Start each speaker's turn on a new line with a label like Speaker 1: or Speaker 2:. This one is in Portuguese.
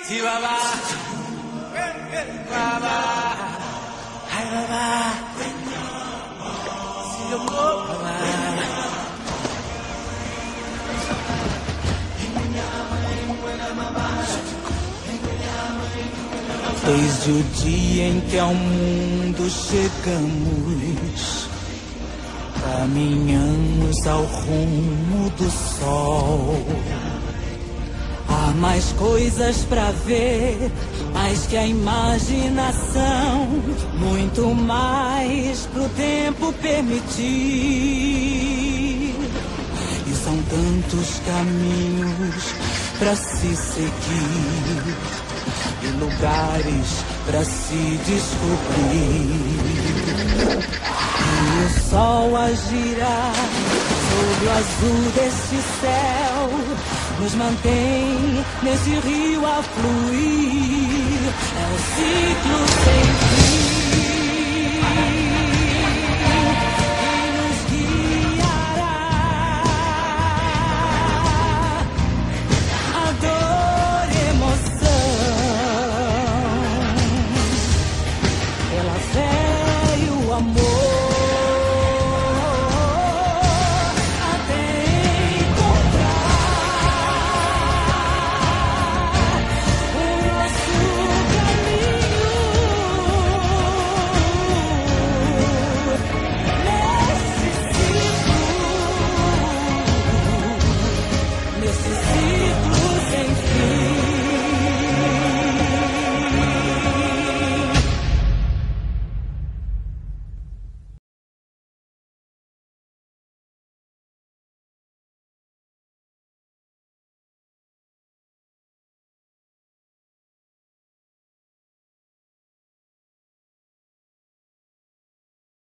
Speaker 1: Si baba, baba, ay baba, si yo baba. Desde o dia em que ao mundo chegamos, caminhamos ao rumo do sol. Há mais coisas pra ver, mais que a imaginação, muito mais pro tempo permitir. E são tantos caminhos pra se seguir, e lugares pra se descobrir. E o sol a girar sobre o azul deste céu nos mantém nesse rio a fluir. É um ciclo sem fim.